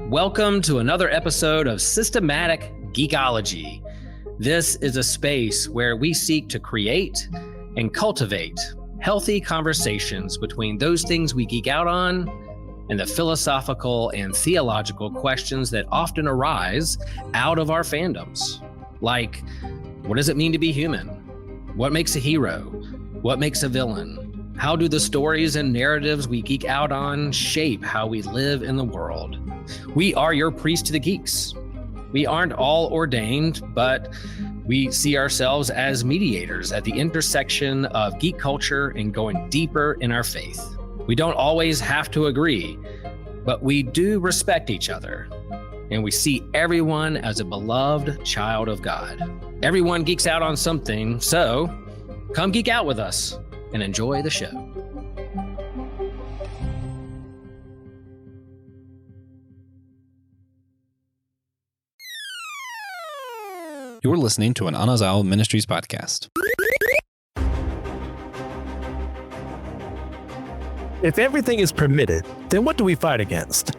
Welcome to another episode of Systematic Geekology. This is a space where we seek to create and cultivate healthy conversations between those things we geek out on and the philosophical and theological questions that often arise out of our fandoms. Like, what does it mean to be human? What makes a hero? What makes a villain? How do the stories and narratives we geek out on shape how we live in the world? We are your priest to the geeks. We aren't all ordained, but we see ourselves as mediators at the intersection of geek culture and going deeper in our faith. We don't always have to agree, but we do respect each other, and we see everyone as a beloved child of God. Everyone geeks out on something, so come geek out with us and enjoy the show. You're listening to an Anazal Ministries podcast. If everything is permitted, then what do we fight against?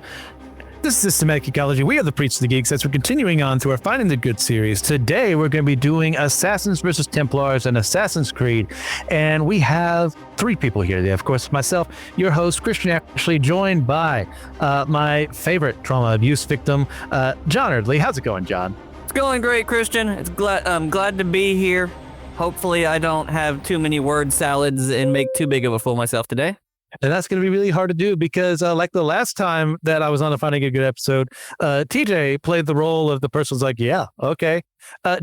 This is Systematic Geekology. We are the Preach to the Geeks as we're continuing on through our Finding the Good series. Today, we're going to be doing Assassins versus Templars and Assassin's Creed. And we have three people here today. Of course, myself, your host, Christian Ashley, joined by my favorite trauma abuse victim, John Erdely. How's it going, John? It's going great, Christian. I'm glad to be here. Hopefully I don't have too many word salads and make too big of a fool of myself today. And that's going to be really hard to do because like the last time that I was on a Finding a Good episode, TJ played the role of the person who's like, yeah, okay.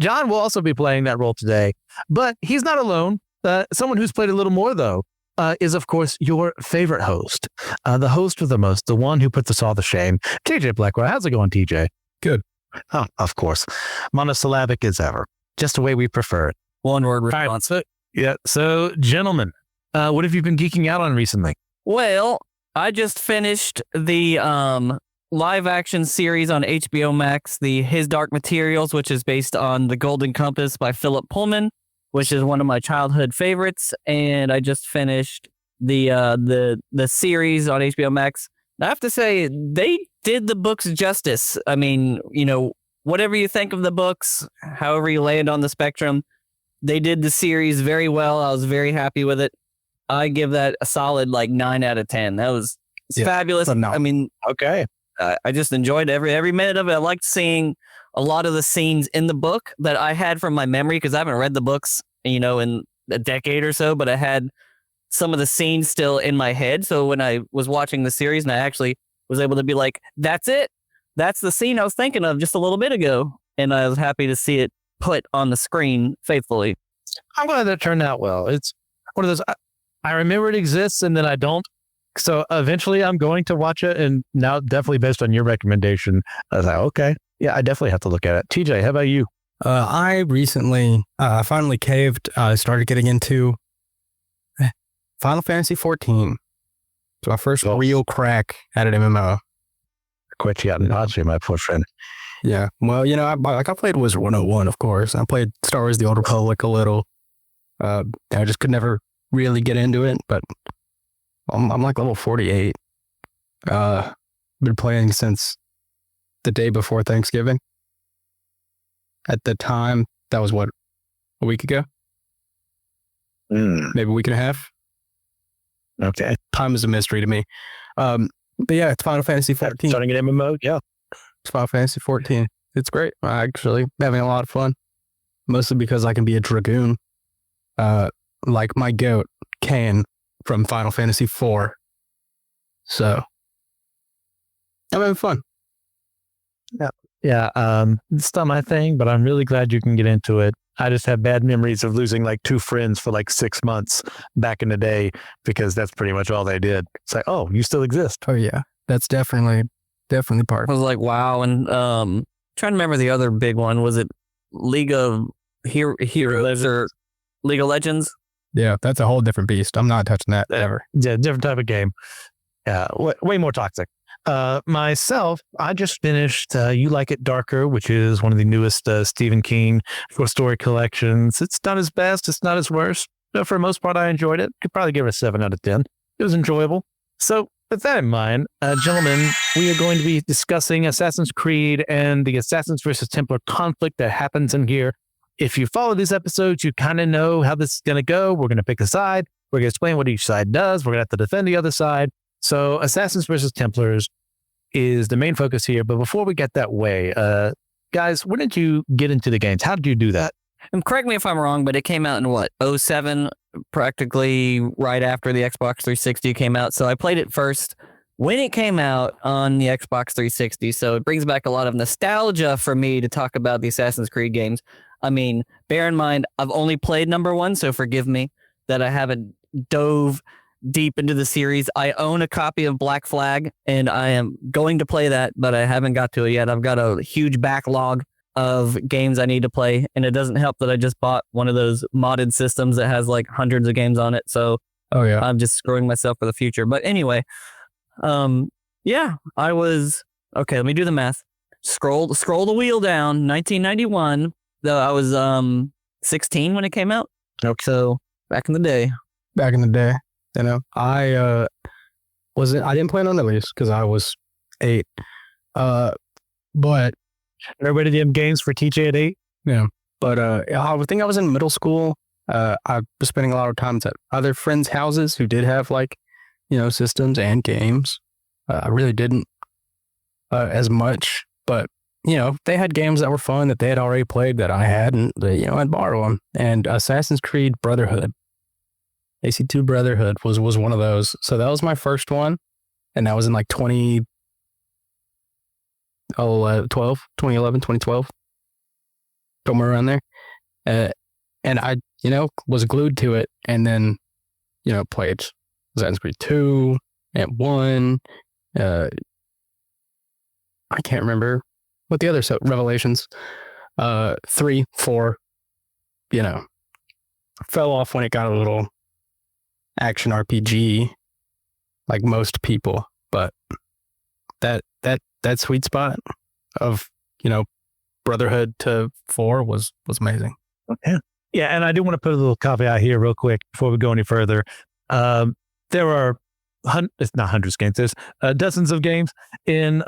John will also be playing that role today, but he's not alone. Someone who's played a little more, though, is, of course, your favorite host, the host with the most, the one who puts us all to shame, TJ Blackwell. How's it going, TJ? Good. Oh, of course. Monosyllabic as ever. Just the way we prefer it. One word response. Right, so gentlemen, what have you been geeking out on recently? Well, I just finished the live action series on HBO Max, the His Dark Materials, which is based on The Golden Compass by Philip Pullman, which is one of my childhood favorites. And I just finished the series on HBO Max. I have to say, they did the books justice. I mean, you know, whatever you think of the books, however you land on the spectrum, they did the series very well. I was very happy with it. I give that a solid 9 out of 10. That was fabulous. No. I mean, okay. I just enjoyed every minute of it. I liked seeing a lot of the scenes in the book that I had from my memory because I haven't read the books, in a decade or so, but I had some of the scenes still in my head. So when I was watching the series and I actually was able to be like, that's it. That's the scene I was thinking of just a little bit ago. And I was happy to see it put on the screen faithfully. I'm glad that turned out well. It's one of those, I remember it exists and then I don't. So eventually I'm going to watch it. And now definitely based on your recommendation, I was like, okay, yeah, I definitely have to look at it. TJ, how about you? I recently finally caved. I started getting into Final Fantasy 14. It's my first real crack at an MMO. Quit you out and watch my poor friend. Yeah. Well, I played Wizard 101, of course. I played Star Wars The Old Republic a little. I just could never really get into it, but I'm like level 48. Been playing since the day before Thanksgiving. At the time, that was a week ago? Maybe a week and a half? Okay. Time is a mystery to me. But yeah, it's Final Fantasy 14. Starting an MMO, yeah. It's Final Fantasy 14. It's great. I actually having a lot of fun. Mostly because I can be a dragoon. Like my goat, Cain, from Final Fantasy 4. So, I'm having fun. Yeah, it's not my thing, but I'm really glad you can get into it. I just have bad memories of losing 2 friends for 6 months back in the day because that's pretty much all they did. It's like, oh, you still exist. Oh yeah, that's definitely part. I was like, wow. And trying to remember the other big one. Was it League of Heroes or League of Legends? Yeah, that's a whole different beast. I'm not touching that ever. Yeah, different type of game. Yeah, way more toxic. Myself, I just finished You Like It Darker, which is one of the newest Stephen King short story collections. It's not his best. It's not his worst. But for the most part, I enjoyed it. Could probably give it a 7 out of 10. It was enjoyable. So with that in mind, gentlemen, we are going to be discussing Assassin's Creed and the Assassins versus Templar conflict that happens in here. If you follow these episodes, you kind of know how this is going to go. We're going to pick a side. We're going to explain what each side does. We're going to have to defend the other side. So Assassins versus Templars is the main focus here. But before we get that way, guys, when did you get into the games? How did you do that? And correct me if I'm wrong, but it came out in what, 07, practically right after the Xbox 360 came out. So I played it first when it came out on the Xbox 360. So it brings back a lot of nostalgia for me to talk about the Assassin's Creed games. I mean, bear in mind, I've only played number one, so forgive me that I haven't dove deep into the series. I own a copy of Black Flag, and I am going to play that, but I haven't got to it yet. I've got a huge backlog of games I need to play, and it doesn't help that I just bought one of those modded systems that has like hundreds of games on it. So I'm just screwing myself for the future. But anyway, yeah, I was okay. Let me do the math. Scroll the wheel down. 1991. Though I was 16 when it came out. Okay. So back in the day. You know, I didn't plan on the release because I was 8. But everybody did them games for TJ at 8. Yeah. But I think I was in middle school. I was spending a lot of time at other friends' houses who did have like, systems and games. I really didn't as much, but they had games that were fun that they had already played that I hadn't. I'd borrow them. And Assassin's Creed Brotherhood, AC2 Brotherhood was one of those. So that was my first one, and that was in like 2012, somewhere around there. And I, was glued to it, and then, played Assassin's Creed 2 and 1. I can't remember what the other Revelations, 3, 4, fell off when it got a little action RPG, like most people. But that sweet spot of Brotherhood to 4 was amazing. Okay. Yeah, and I do want to put a little caveat here real quick before we go any further. There are it's not hundreds of games. There's dozens of games in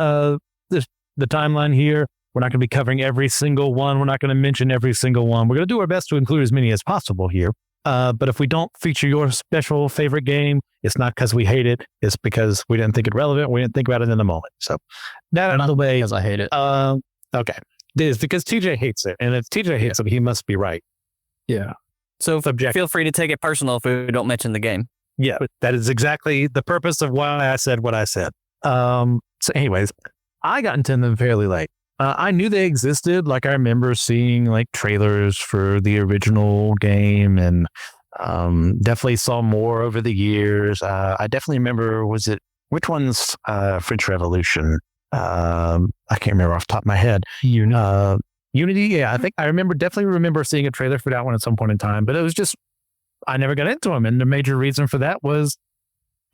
the timeline here. We're not going to be covering every single one. We're not going to mention every single one. We're going to do our best to include as many as possible here. But if we don't feature your special favorite game, it's not because we hate it. It's because we didn't think it relevant. We didn't think about it in the moment. So that out of the way. Because I hate it. Okay. It is because TJ hates it. And if TJ hates it, he must be right. Yeah. So feel free to take it personal if we don't mention the game. Yeah, that is exactly the purpose of why I said what I said. So anyways, I got into them fairly late. I knew they existed. Like, I remember seeing like trailers for the original game, and definitely saw more over the years. I definitely remember, which one's French Revolution? I can't remember off the top of my head. Unity. Yeah, I think I definitely remember seeing a trailer for that one at some point in time, but it was just, I never got into them. And the major reason for that was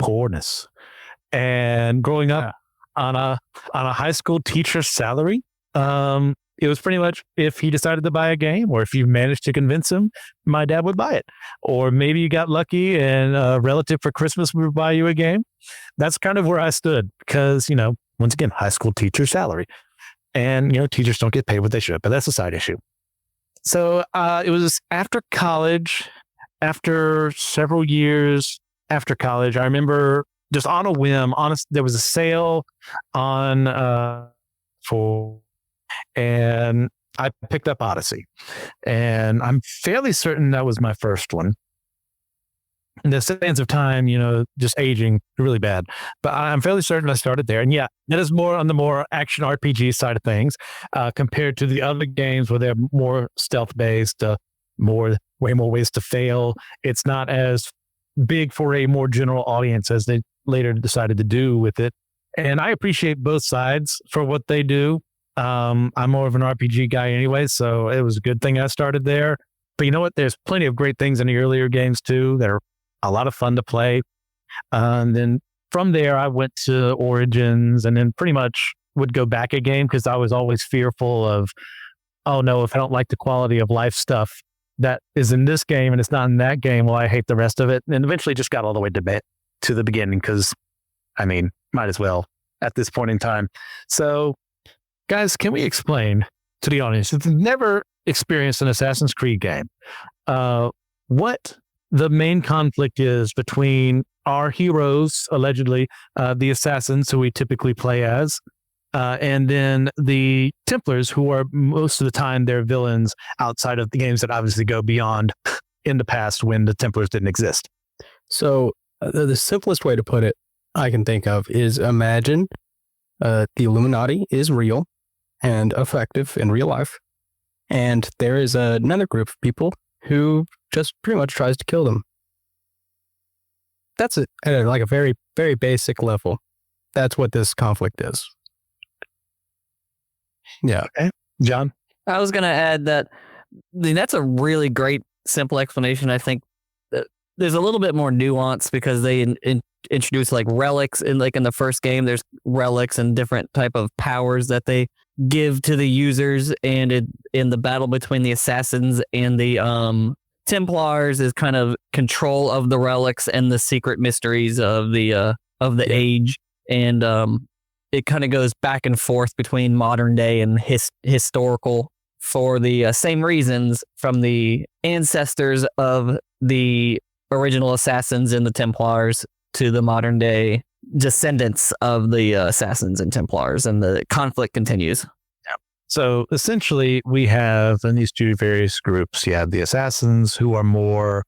poorness. And growing up on a high school teacher's salary, it was pretty much if he decided to buy a game, or if you managed to convince him, my dad would buy it. Or maybe you got lucky and a relative for Christmas would buy you a game. That's kind of where I stood because, once again, high school teacher's salary. And, teachers don't get paid what they should, but that's a side issue. So it was after college, after several years after college, I remember just on a whim, there was a sale on and I picked up Odyssey, and I'm fairly certain that was my first one. In the sands of time, just aging really bad, but I'm fairly certain I started there. And yeah, that is more on the more action RPG side of things, compared to the other games where they're more stealth based, way more ways to fail. It's not as big for a more general audience as they later decided to do with it. And I appreciate both sides for what they do. I'm more of an RPG guy anyway, so it was a good thing I started there. But you know what? There's plenty of great things in the earlier games too that are a lot of fun to play. And then from there, I went to Origins, and then pretty much would go back again because I was always fearful of, oh no, if I don't like the quality of life stuff that is in this game and it's not in that game, well, I hate the rest of it. And eventually just got all the way to the beginning because I mean, might as well at this point in time. So, guys, can we explain to the audience if they've never experienced an Assassin's Creed game, what the main conflict is between our heroes, allegedly, the assassins who we typically play as, and then the Templars, who are most of the time they're villains outside of the games that obviously go beyond in the past when the Templars didn't exist. So the simplest way to put it I can think of is imagine the Illuminati is real and effective in real life. And there is another group of people who just pretty much tries to kill them. That's it at like a very, very basic level. That's what this conflict is. Yeah. Okay. John? I was going to add that that's a really great, simple explanation. I think that there's a little bit more nuance because they introduce like relics in the first game. There's relics and different type of powers that they give to the users, and in the battle between the assassins and the Templars is kind of control of the relics and the secret mysteries of the age, and it kind of goes back and forth between modern day and historical for the same reasons from the ancestors of the original assassins and the Templars to the modern day descendants of the Assassins and Templars, and the conflict continues. So essentially, we have in these two various groups, you have the assassins who are more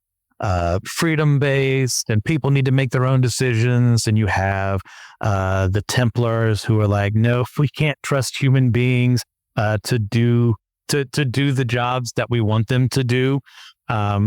freedom-based and people need to make their own decisions. And you have the Templars who are like, no, we can't trust human beings to do the jobs that we want them to do.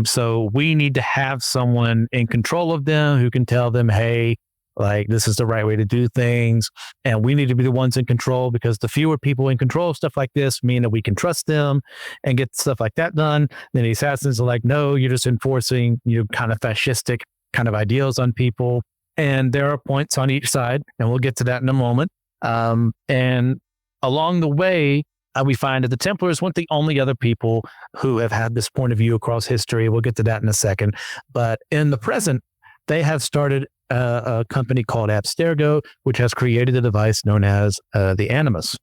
So we need to have someone in control of them who can tell them, hey, like, this is the right way to do things. And we need to be the ones in control, because the fewer people in control of stuff like this mean that we can trust them and get stuff like that done. Then the assassins are like, no, you're just enforcing, kind of fascistic kind of ideals on people. And there are points on each side, and we'll get to that in a moment. And along the way, we find that the Templars weren't the only other people who have had this point of view across history. We'll get to that in a second. But in the present, they have started a company called Abstergo, which has created a device known as the Animus.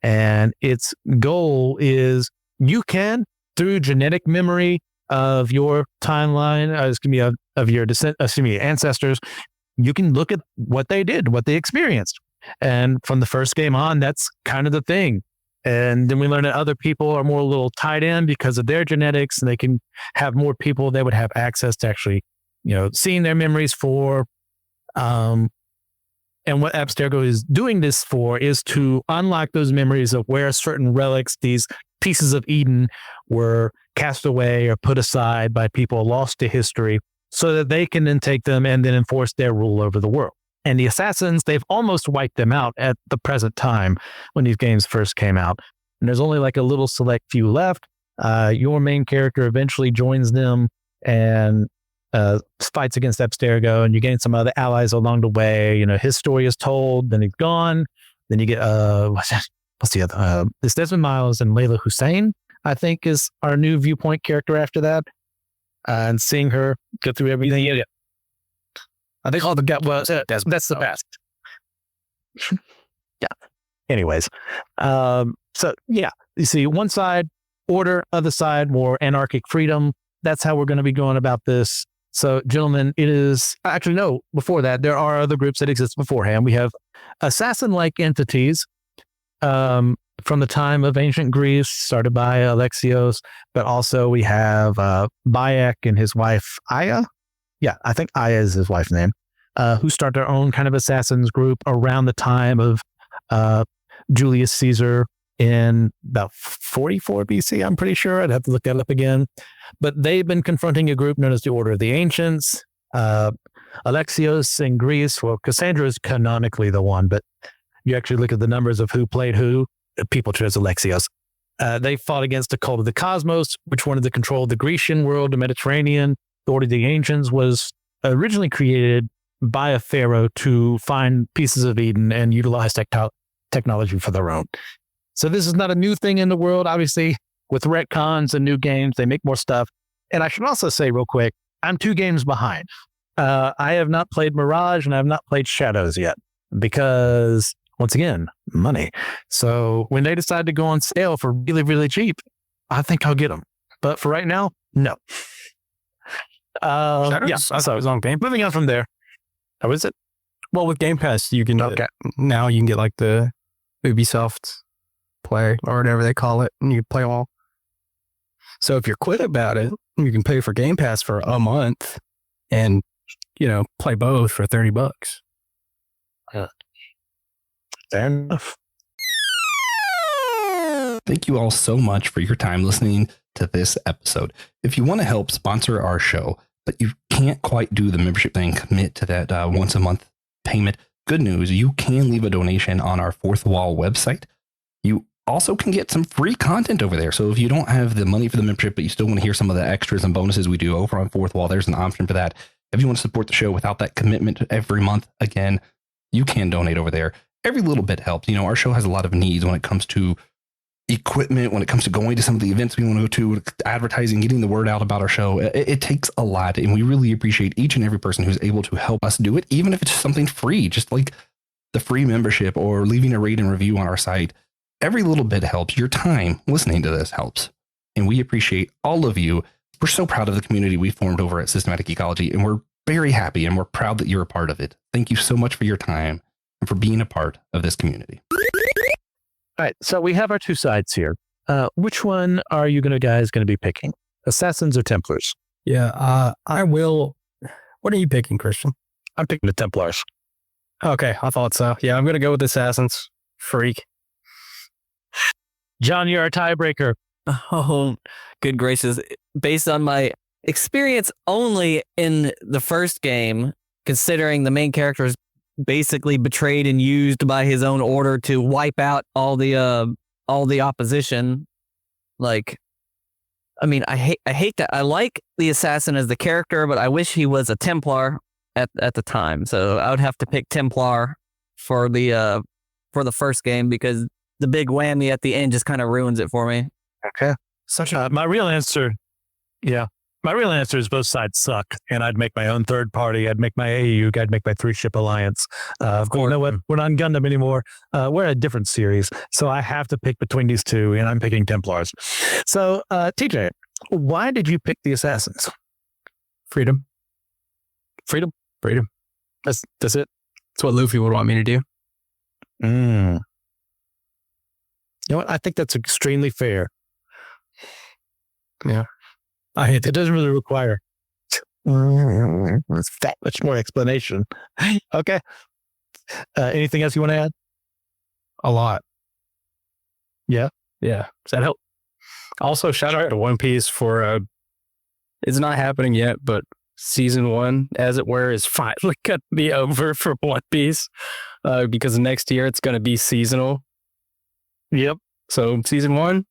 And its goal is you can, through genetic memory of your timeline, of your ancestors, you can look at what they did, what they experienced. And from the first game on, that's kind of the thing. And then we learn that other people are more a little tied in because of their genetics, and they can have more people they would have access to actually, seeing their memories for. And what Abstergo is doing this for is to unlock those memories of where certain relics, these pieces of Eden, were cast away or put aside by people lost to history, so that they can then take them and then enforce their rule over the world. And the assassins, they've almost wiped them out at the present time when these games first came out. And there's only like a little select few left. Your main character eventually joins them and fights against Abstergo, and you gain some other allies along the way. His story is told, then he's gone. Then you get, what's the other? It's Desmond Miles and Layla Hussein, I think, is our new viewpoint character after that. And seeing her go through everything. Yeah. I think all the that's the best. Yeah. Anyways, so yeah, you see one side order, other side more anarchic freedom. That's how we're going to be going about this. So, gentlemen, it is actually no. Before that, there are other groups that exist beforehand. We have assassin-like entities from the time of ancient Greece, started by Alexios, but also we have Bayek and his wife Aya. Yeah, I think Aya is his wife's name, who start their own kind of assassins group around the time of Julius Caesar in about 44 BC, I'm pretty sure. I'd have to look that up again. But they've been confronting a group known as the Order of the Ancients. Alexios in Greece, well, Cassandra is canonically the one, but you actually look at the numbers of who played who, people chose Alexios. They fought against the cult of the Cosmos, which wanted to control the Grecian world, the Mediterranean. The Order of the Ancients was originally created by a pharaoh to find pieces of Eden and utilize technology for their own. So this is not a new thing in the world. Obviously, with retcons and new games, they make more stuff. And I should also say real quick, I'm 2 games behind. I have not played Mirage and I have not played Shadows yet because, once again, money. So when they decide to go on sale for really, really cheap, I think I'll get them. But for right now, no. Shadows? Yeah. I thought it was on Game. Moving on from there. How is it? Well, with Game Pass, you can now you can get like the Ubisoft Play or whatever they call it, and you can play them all. So if you're quick about it, you can pay for Game Pass for a month, and play both for $30. Fair enough. Thank you all so much for your time listening to this episode. If you want to help sponsor our show, but you can't quite do the membership thing, commit to that once a month payment, good news, you can leave a donation on our Fourth Wall website. You also can get some free content over there. So if you don't have the money for the membership, but you still want to hear some of the extras and bonuses we do over on Fourth Wall, there's an option for that. If you want to support the show without that commitment every month, again, you can donate over there. Every little bit helps. Our show has a lot of needs when it comes to equipment, when it comes to going to some of the events we want to go to, advertising, getting the word out about our show. It takes a lot, and we really appreciate each and every person who's able to help us do it, even if it's something free, just like the free membership or leaving a rate and review on our site. Every little bit helps. Your time listening to this helps, and we appreciate all of you. We're so proud of the community we formed over at Systematic Ecology, and we're very happy and we're proud that you're a part of it. Thank you so much for your time and for being a part of this community. All right, so we have our two sides here. Which one are you guys going to be picking? Assassins or Templars? Yeah, I will. What are you picking, Christian? I'm picking the Templars. Okay, I thought so. Yeah, I'm going to go with Assassins. Freak. John, you're a tiebreaker. Oh, good gracious. Based on my experience only in the first game, considering the main character is basically betrayed and used by his own order to wipe out all the opposition. Like, I mean, I hate that. I like the assassin as the character, but I wish he was a Templar at the time. So I would have to pick Templar for the first game because the big whammy at the end just kind of ruins it for me. Okay. My real answer is both sides suck, and I'd make my own third party. I'd make my AU. I'd make my 3-ship alliance. Of course, you know what? We're not in Gundam anymore. We're a different series, so I have to pick between these two, and I'm picking Templars. So, TJ, why did you pick the Assassins? Freedom. That's it. That's what Luffy would want me to do. You know what? I think that's extremely fair. Yeah. It doesn't really require that much more explanation. Okay. Anything else you want to add? A lot. Yeah. Yeah. Does that help? Also, shout out to One Piece for, it's not happening yet, but season 1, as it were, is finally going to be over for One Piece because next year it's going to be seasonal. Yep. So season 1,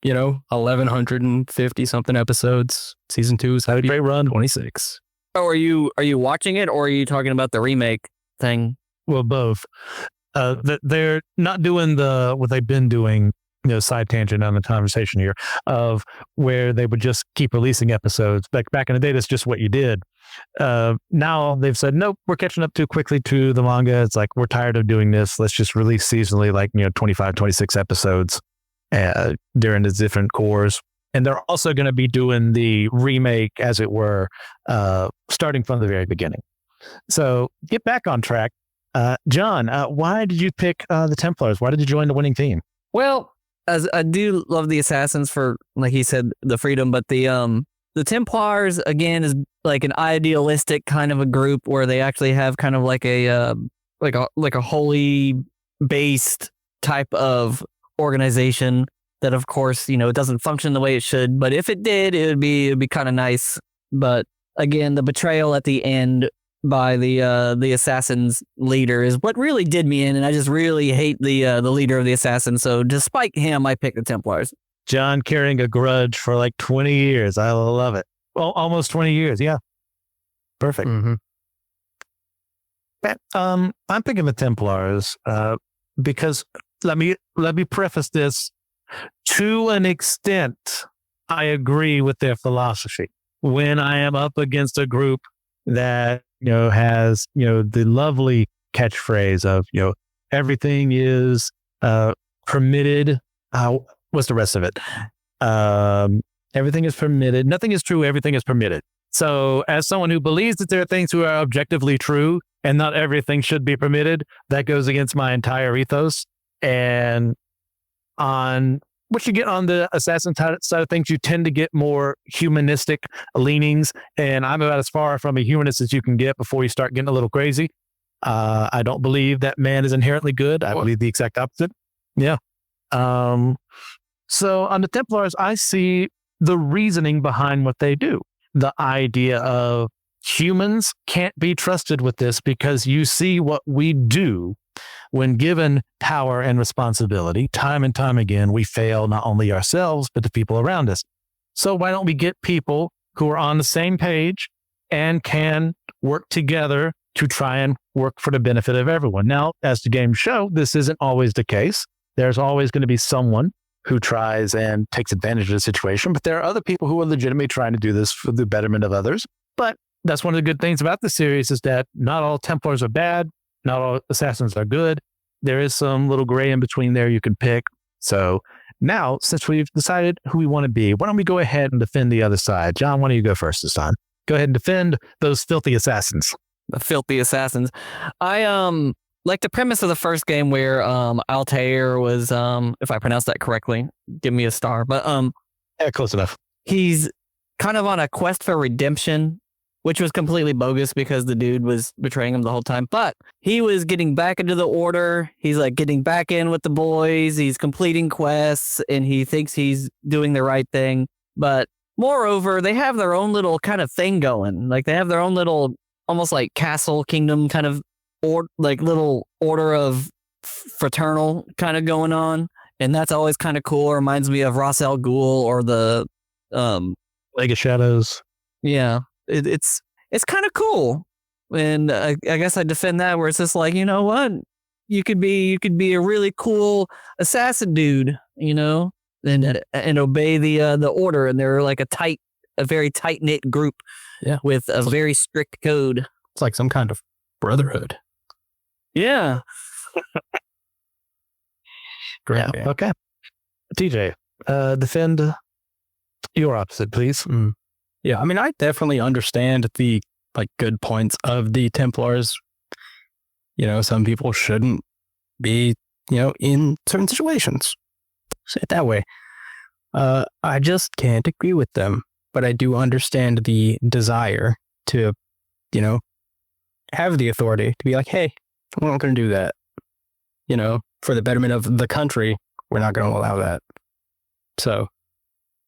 1,150 something episodes. Season 2 is how do you run 26. Oh, are you watching it, or are you talking about the remake thing? Well, both. They're not doing what they've been doing. Side tangent on the conversation here of where they would just keep releasing episodes. Back in the day, that's just what you did. Now they've said, nope, we're catching up too quickly to the manga. It's like, we're tired of doing this. Let's just release seasonally, 25, 26 episodes during the different cores. And they're also going to be doing the remake, as it were, starting from the very beginning. So get back on track. John, why did you pick the Templars? Why did you join the winning team? Well, as I do love the Assassins for, like he said, the freedom, but the Templars, again, is like an idealistic kind of a group where they actually have kind of like a holy based type of organization that, of course, it doesn't function the way it should, but if it did, it would be kind of nice. But again, the betrayal at the end by the Assassins leader is what really did me in, and I just really hate the leader of the Assassins. So despite him, I picked the Templars. John carrying a grudge for 20 years. I love it. Well, almost 20 years. Yeah. Perfect. Mm-hmm. I'm picking the Templars because let me preface this. To an extent, I agree with their philosophy. When I am up against a group that, has, the lovely catchphrase of, everything is permitted. What's the rest of it? Everything is permitted. Nothing is true. Everything is permitted. So as someone who believes that there are things who are objectively true and not everything should be permitted, that goes against my entire ethos. And on what you get on the assassin side of things, you tend to get more humanistic leanings. And I'm about as far from a humanist as you can get before you start getting a little crazy. I don't believe that man is inherently good. I believe the exact opposite. Yeah. So on the Templars, I see the reasoning behind what they do. The idea of humans can't be trusted with this because you see what we do when given power and responsibility. Time and time again, we fail not only ourselves, but the people around us. So why don't we get people who are on the same page and can work together to try and work for the benefit of everyone? Now, as the games show, this isn't always the case. There's always going to be someone who tries and takes advantage of the situation, but there are other people who are legitimately trying to do this for the betterment of others. But that's one of the good things about the series is that not all Templars are bad, not all assassins are good. There is some little gray in between there you can pick. So now, since we've decided who we want to be, why don't we go ahead and defend the other side? John, why don't you go first this time? Go ahead and defend those filthy assassins. The filthy assassins. I like the premise of the first game where Altair was, if I pronounced that correctly, give me a star. But Yeah, close enough. he's kind of on a quest for redemption, which was completely bogus because the dude was betraying him the whole time. But he was getting back into the order. He's like getting back in with the boys. He's completing quests and he thinks he's doing the right thing. But moreover, they have their own little kind of thing going. Like they have their own little, almost like castle kingdom kind of little order of fraternal kind of going on. And that's always kind of cool. It reminds me of Ra's al Ghul or the League of Shadows. yeah. It's kind of cool, and I guess I defend that where it's just like, you know what, you could be a really cool assassin dude, and obey the order, and they're like a very tight knit group, with a very strict code. It's like some kind of brotherhood. Yeah. Great. Yeah. Yeah. Okay. TJ, defend your opposite, please. Yeah, I mean, I definitely understand the good points of the Templars. Some people shouldn't be, in certain situations. Say it that way. I just can't agree with them, but I do understand the desire to, have the authority to be like, hey, we're not going to do that. For the betterment of the country, we're not going to allow that. So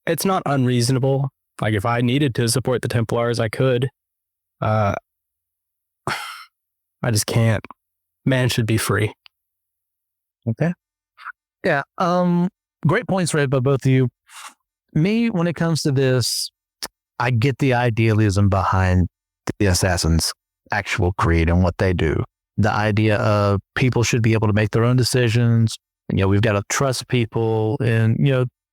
it's not unreasonable. Like if I needed to support the Templars, I could. I just can't. Man should be free. Okay. Yeah. Great points read by both of you. Me, when it comes to this, I get the idealism behind the Assassins' actual creed and what they do. The idea of people should be able to make their own decisions. We've got to trust people, and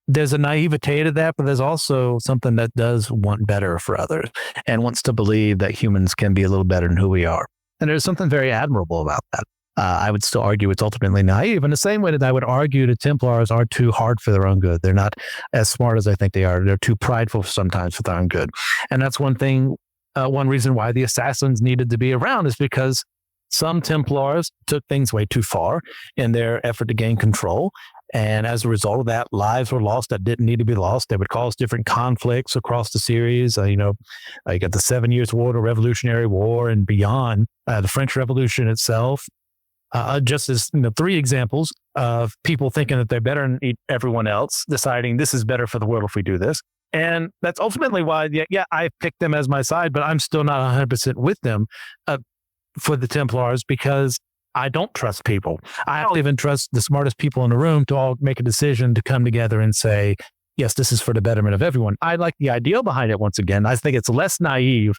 there's a naivete to that, but there's also something that does want better for others and wants to believe that humans can be a little better than who we are. And there's something very admirable about that. I would still argue it's ultimately naive in the same way that I would argue the Templars are too hard for their own good. They're not as smart as I think they are. They're too prideful sometimes for their own good. And that's one thing, one reason why the Assassins needed to be around is because some Templars took things way too far in their effort to gain control. And as a result of that, lives were lost that didn't need to be lost. They would cause different conflicts across the series. You got the 7 Years' War, the Revolutionary War, and beyond, the French Revolution itself. Just as 3 examples of people thinking that they're better than everyone else, deciding this is better for the world if we do this. And that's ultimately why, I picked them as my side, but I'm still not 100% with them for the Templars because I don't trust people. I don't even trust the smartest people in the room to all make a decision to come together and say, yes, this is for the betterment of everyone. I like the ideal behind it once again. I think it's less naive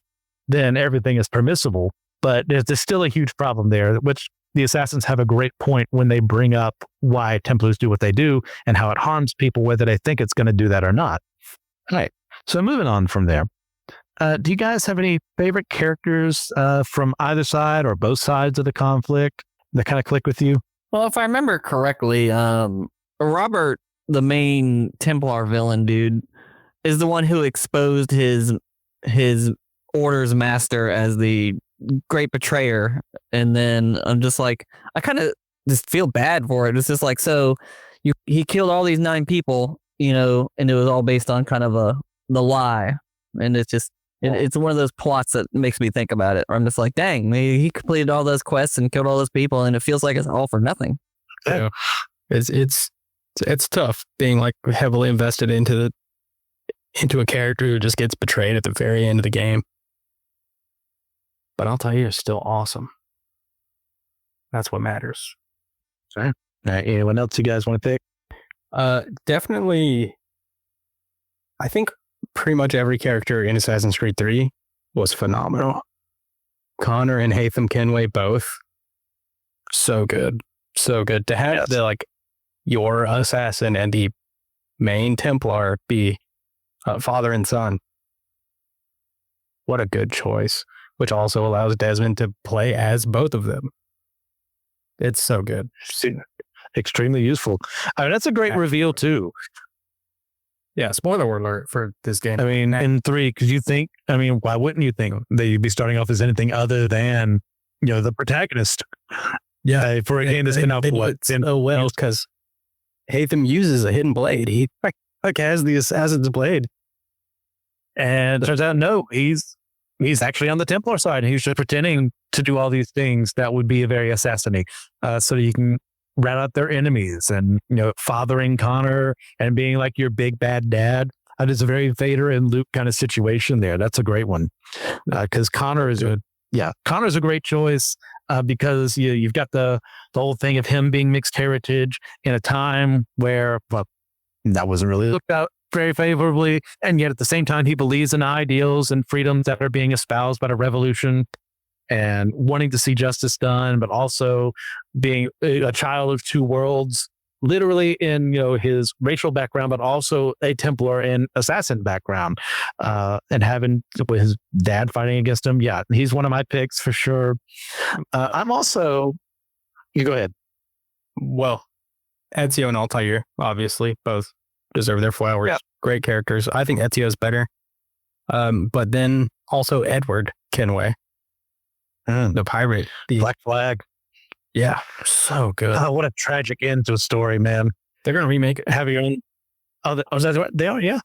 than everything is permissible, but there's still a huge problem there, which the Assassins have a great point when they bring up why Templars do what they do and how it harms people, whether they think it's going to do that or not. All right. So moving on from there, Do you guys have any favorite characters from either side or both sides of the conflict that kind of click with you? Well, if I remember correctly, Robert, the main Templar villain dude, is the one who exposed his order's master as the great betrayer. And then I'm just like, I kind of just feel bad for it. It's just like, so he killed all these 9 people, and it was all based on kind of the lie. And it's just, it's one of those plots that makes me think about it. Or I'm just like, dang, he completed all those quests and killed all those people, and it feels like it's all for nothing. Yeah. It's tough being like heavily invested into a character who just gets betrayed at the very end of the game. But I'll tell you, it's still awesome. That's what matters. Okay. Anyone else you guys want to pick? Definitely. I think pretty much every character in Assassin's Creed 3 was phenomenal. Connor and Haytham Kenway both. So good. So good. To have your assassin and the main Templar be father and son. What a good choice. Which also allows Desmond to play as both of them. It's so good. Extremely useful. I mean, that's a great reveal too. Yeah, spoiler alert for this game. I mean, in 3, because why wouldn't you think that you'd be starting off as anything other than, the protagonist? Yeah. For a game that's been out so well, because Haytham uses a hidden blade. He has the assassin's blade. And it turns out, no, he's actually on the Templar side. He's just pretending to do all these things that would be very assassinating, so you can rat out their enemies and, fathering Connor and being like your big bad dad. It's a very Vader and Luke kind of situation there. That's a great one. Because Connor's a great choice because you've got the whole thing of him being mixed heritage in a time where, that wasn't really looked at very favorably. And yet at the same time, he believes in ideals and freedoms that are being espoused by the revolution and wanting to see justice done, but also being a child of 2 worlds, literally in, his racial background, but also a Templar and assassin background, and having his dad fighting against him. Yeah, he's one of my picks for sure. I'm also, you go ahead. Well, Ezio and Altair, obviously, both deserve their flowers. Yeah. Great characters. I think Ezio's better. But then also Edward Kenway, the pirate, the Black Flag. Yeah, so good. Oh, what a tragic end to a story, man. They're going to remake it. Have your own. They are, yeah.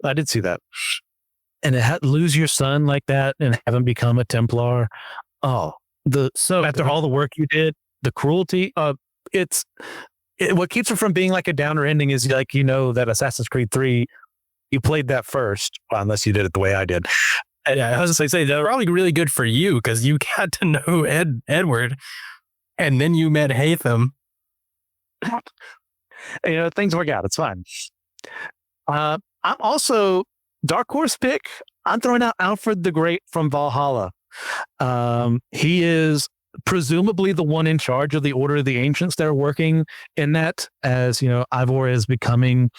I did see that. And lose your son like that and have him become a Templar. Oh, after all the work you did, the cruelty. What keeps it from being like a downer ending is that Assassin's Creed 3, you played that first, unless you did it the way I did. I was going to say, they're probably really good for you because you got to know Edward and then you met Haytham. Things work out. It's fine. I'm also, dark horse pick, I'm throwing out Alfred the Great from Valhalla. He is presumably the one in charge of the Order of the Ancients that are working in that, as Ivor is becoming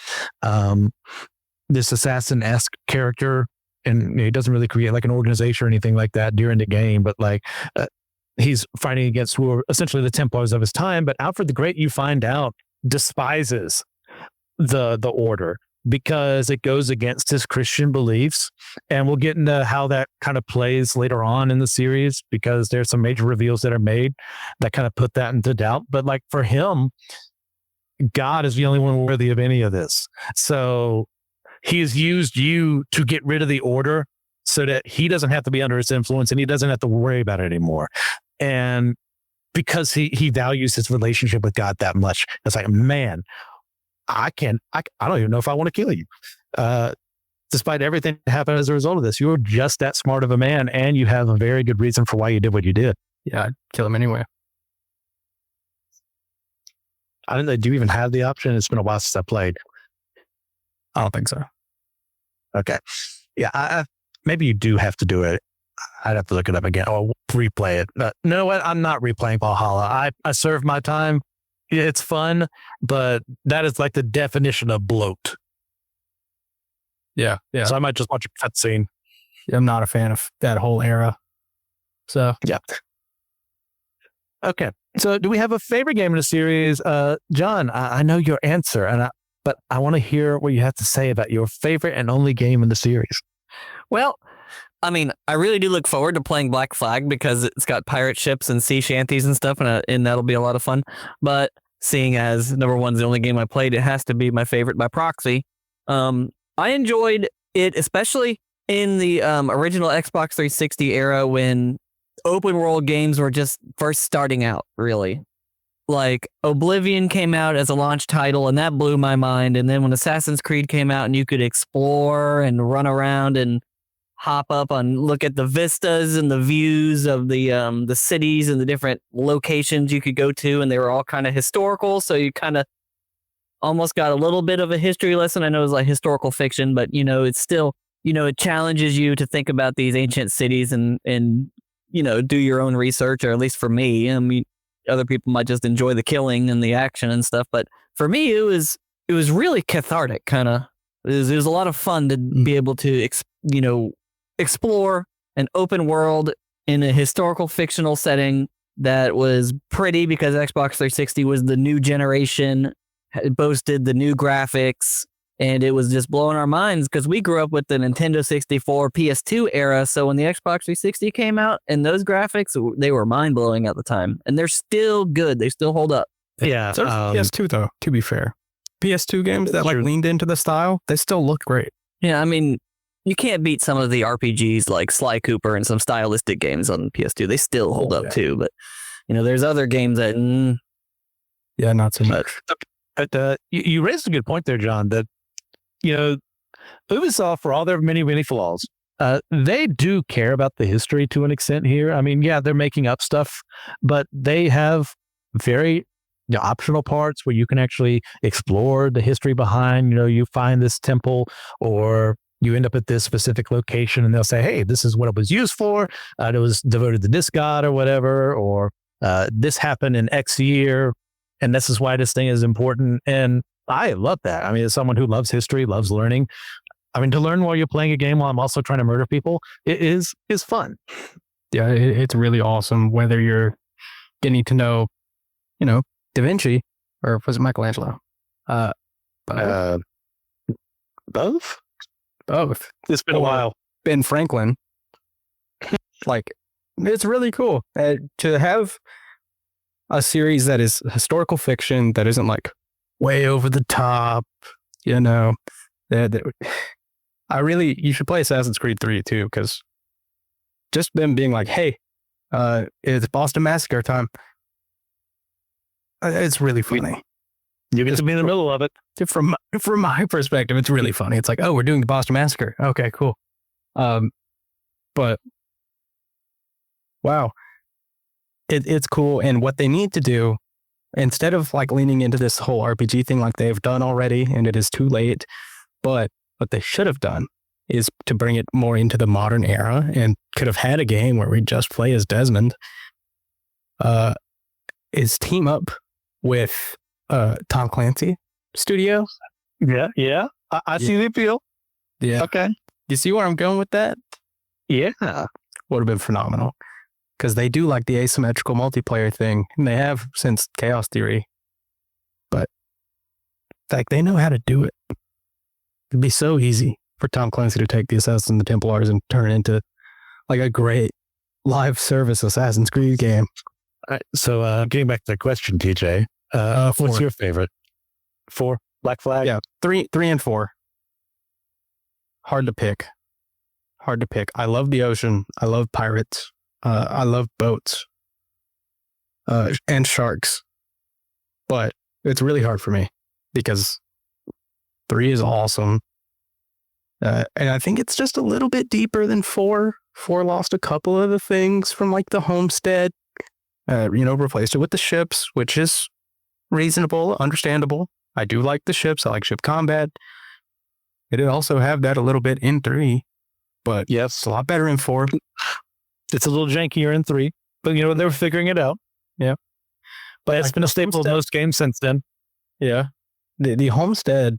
this assassin-esque character, and he doesn't really create like an organization or anything like that during the game, but he's fighting against who are essentially the Templars of his time. But Alfred the Great, you find out, despises the order because it goes against his Christian beliefs. And we'll get into how that kind of plays later on in the series, because there's some major reveals that are made that kind of put that into doubt. But for him, God is the only one worthy of any of this. So he's used you to get rid of the order so that he doesn't have to be under its influence and he doesn't have to worry about it anymore. And because he values his relationship with God that much, it's like, man, I don't even know if I want to kill you. Despite everything that happened as a result of this, you're just that smart of a man and you have a very good reason for why you did what you did. Yeah, I'd kill him anyway. I don't know. Do you even have the option? It's been a while since I played. I don't think so. Okay. Yeah, maybe you do have to do it. I'd have to look it up again or replay it. You know what? I'm not replaying Valhalla. I served my time. It's fun, but that is like the definition of bloat. Yeah. So I might just watch a cutscene. I'm not a fan of that whole era. So Yeah. Okay. So do we have a favorite game in the series? John, I know your answer, but I want to hear what you have to say about your favorite and only game in the series. Well, I mean, I really do look forward to playing Black Flag because it's got pirate ships and sea shanties and stuff, and that'll be a lot of fun. But seeing as number one's the only game I played, it has to be my favorite by proxy. I enjoyed it, especially in the original Xbox 360 era when open world games were just first starting out, really. Like Oblivion came out as a launch title and that blew my mind. And then when Assassin's Creed came out and you could explore and run around and hop up and look at the vistas and the views of the cities and the different locations you could go to, and they were all kind of historical. So you kind of almost got a little bit of a history lesson. I know it's like historical fiction, but it's still, it challenges you to think about these ancient cities and do your own research, or at least for me. I mean, other people might just enjoy the killing and the action and stuff, but for me, it was really cathartic. Kind of, it was a lot of fun to be able to, explore an open world in a historical fictional setting that was pretty because Xbox 360 was the new generation, it boasted the new graphics, and it was just blowing our minds because we grew up with the Nintendo 64, PS2 era. So when the Xbox 360 came out and those graphics, they were mind-blowing at the time. And they're still good. They still hold up. Yeah. so PS2 though, to be fair, PS2 games that like leaned into the style, they still look great. Yeah, I mean, you can't beat some of the RPGs like Sly Cooper and some stylistic games on PS2. They still hold up too. But, there's other games that... Yeah, not so much. But you raised a good point there, John, that, Ubisoft, for all their many, many flaws, they do care about the history to an extent here. I mean, yeah, they're making up stuff, but they have very optional parts where you can actually explore the history behind, you find this temple or you end up at this specific location and they'll say, hey, this is what it was used for. It was devoted to this god or whatever, or this happened in X year, and this is why this thing is important. And I love that. I mean, as someone who loves history, loves learning, I mean, to learn while you're playing a game while I'm also trying to murder people, it is fun. Yeah, it's really awesome. Whether you're getting to know, Da Vinci, or was it Michelangelo? Both? Both. It's been a while. Ben Franklin. Like, it's really cool to have a series that is historical fiction that isn't like way over the top, you should play Assassin's Creed 3 too, because just them being like, hey, it's Boston Massacre time. It's really funny. You get to be in the middle of it. From my perspective, it's really funny. It's like, oh, we're doing the Boston Massacre. Okay, cool. But wow, it's cool. And what they need to do, instead of like leaning into this whole RPG thing like they've done already, and it is too late, but what they should have done is to bring it more into the modern era, and could have had a game where we just play as Desmond, is team up with Tom Clancy Studio. Yeah. I see the appeal. Yeah. Okay. You see where I'm going with that? Yeah. Would have been phenomenal. Because they do like the asymmetrical multiplayer thing, and they have since Chaos Theory. But like, they know how to do it. It'd be so easy for Tom Clancy to take the Assassins and the Templars and turn it into like a great live service Assassin's Creed game. All right, so getting back to the question, TJ, what's your favorite? 4? Black Flag? Yeah, 3 and 4. Hard to pick. I love the ocean. I love pirates. I love boats. And sharks. But it's really hard for me because 3 is awesome. And I think it's just a little bit deeper than 4. 4 lost a couple of the things from like the homestead. Replaced it with the ships, which is reasonable, understandable. I do like the ships. I like ship combat. It did also have that a little bit in 3, but yes, it's a lot better in 4. It's a little jankier in 3, but they were figuring it out. Yeah. But it's been a staple of most games since then. Yeah. The homestead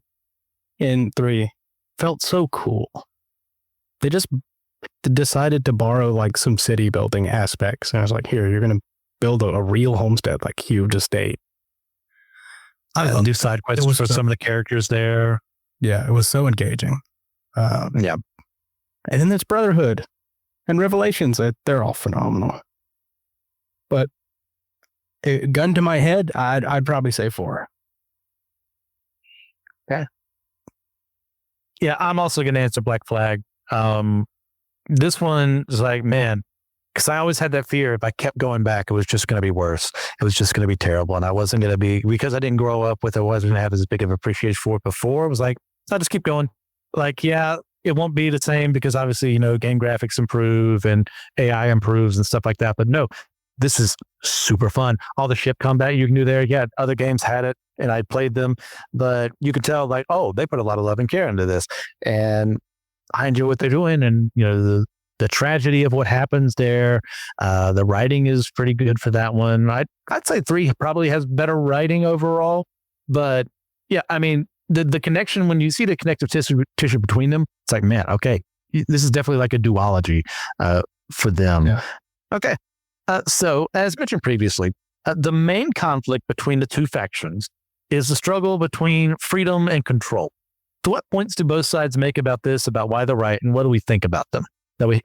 in 3 felt so cool. They just decided to borrow like some city building aspects. And I was like, here, you're going to build a real homestead, like huge estate. Do side quests for some of the characters there. Yeah, it was so engaging. Yeah. And then there's Brotherhood and Revelations. They're all phenomenal. But gun to my head, I'd probably say 4. Yeah, I'm also going to answer Black Flag. This one is like, man, because I always had that fear if I kept going back, it was just going to be worse. It was just going to be terrible. And I wasn't going to be, because I didn't grow up with it, I wasn't going to have as big of appreciation for it before. It was like, I'll just keep going. Like, yeah, it won't be the same because obviously, you know, game graphics improve and AI improves and stuff like that. But no, this is super fun. All the ship combat you can do there. Yeah, other games had it and I played them, but you could tell like, oh, they put a lot of love and care into this. And I enjoy what they're doing. And, you know, the tragedy of what happens there, the writing is pretty good for that one. I'd say 3 probably has better writing overall. But yeah, I mean, the connection, when you see the connective tissue between them, it's like, man, okay, this is definitely like a duology for them. Yeah. Okay. So, as mentioned previously, the main conflict between the two factions is the struggle between freedom and control. So what points do both sides make about this, about why they're right, and what do we think about them? We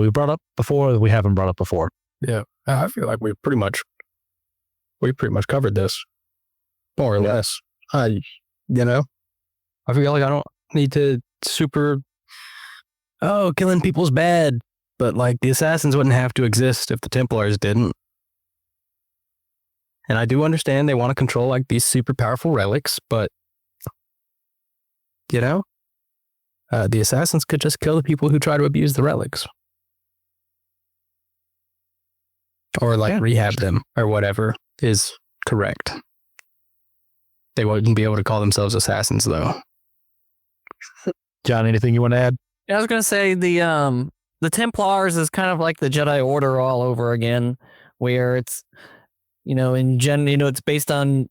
brought up before, or we haven't brought up before? Yeah, I feel like we pretty much covered this, more or less. You know, I feel like I don't need to killing people's bad. But like the Assassins wouldn't have to exist if the Templars didn't. And I do understand they want to control like these super powerful relics, but you know, the Assassins could just kill the people who try to abuse the relics. Or like rehab them or whatever is correct. They wouldn't be able to call themselves Assassins though. John, anything you want to add? Yeah, I was going to say the Templars is kind of like the Jedi Order all over again, where it's, you know, it's based on,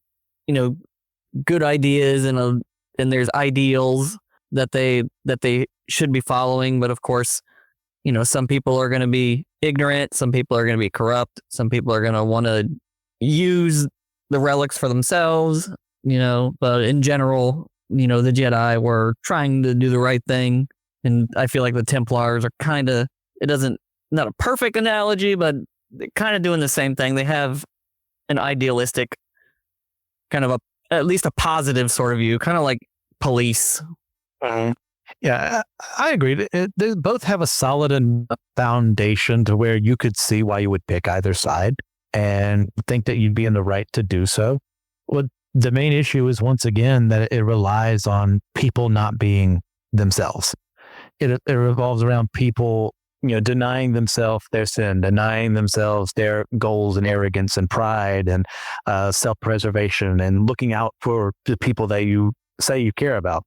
you know, good ideas and there's ideals that they should be following. But of course, you know, some people are going to be ignorant. Some people are going to be corrupt. Some people are going to want to use the relics for themselves, you know, but in general, you know, the Jedi were trying to do the right thing. And I feel like the Templars are kind of, not a perfect analogy, but they're kind of doing the same thing. They have an idealistic kind of at least a positive sort of view, kind of like police. Yeah, I agree. They both have a solid foundation to where you could see why you would pick either side and think that you'd be in the right to do so. Well, the main issue is, once again, that it relies on people not being themselves. It revolves around people, you know, denying themselves their sin, denying themselves their goals and arrogance and pride and self-preservation and looking out for the people that you say you care about.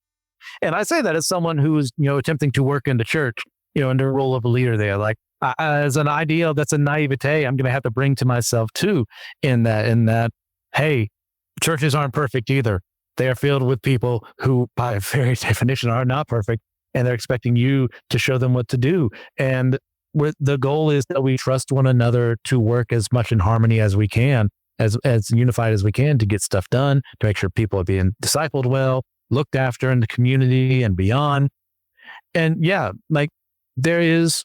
And I say that as someone who's, you know, attempting to work in the church, you know, in the role of a leader there. Like, as an ideal, that's a naivete I'm going to have to bring to myself too, in that, hey, churches aren't perfect either. They are filled with people who, by very definition, are not perfect. And they're expecting you to show them what to do. And the goal is that we trust one another to work as much in harmony as we can, as unified as we can, to get stuff done, to make sure people are being discipled well, looked after in the community and beyond. And yeah, like there is,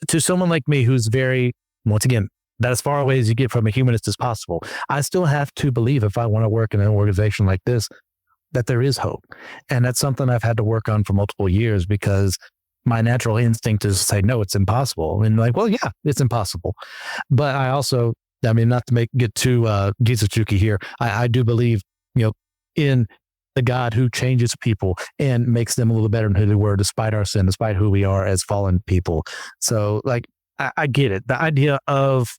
to someone like me who's very, once again, that as far away as you get from a humanist as possible, I still have to believe, if I want to work in an organization like this, that there is hope. And that's something I've had to work on for multiple years, because my natural instinct is to say, no, it's impossible. And like, well, yeah, it's impossible. But I also, I mean, not to get too Gizuchuki here, I do believe, you know, in the God who changes people and makes them a little better than who they were, despite our sin, despite who we are as fallen people. So like, I get it. The idea of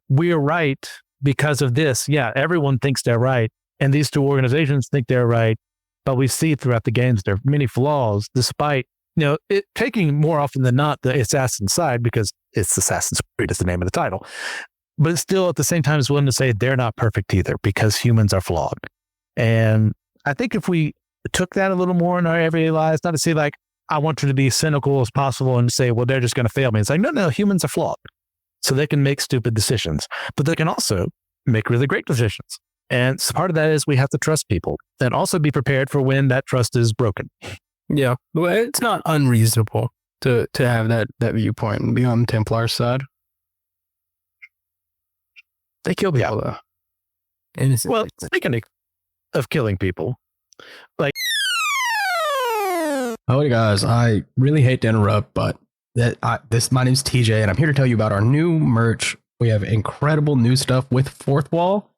we're right because of this. Yeah, everyone thinks they're right. And these two organizations think they're right, but we see throughout the games there are many flaws, despite, you know, it taking more often than not the assassin side, because it's Assassin's Creed is the name of the title. But it's still at the same time is willing to say they're not perfect either, because humans are flawed. And I think if we took that a little more in our everyday lives, not to say like, I want to be cynical as possible and say, well, they're just going to fail me. It's like, no, humans are flawed. So they can make stupid decisions, but they can also make really great decisions. And so part of that is we have to trust people and also be prepared for when that trust is broken. Yeah. Well, it's not unreasonable to have that viewpoint and be on Templar's side. They kill people though. Innocent. Well, speaking of killing people, like, howdy guys, I really hate to interrupt, but my name's TJ, and I'm here to tell you about our new merch. We have incredible new stuff with Fourth Wall.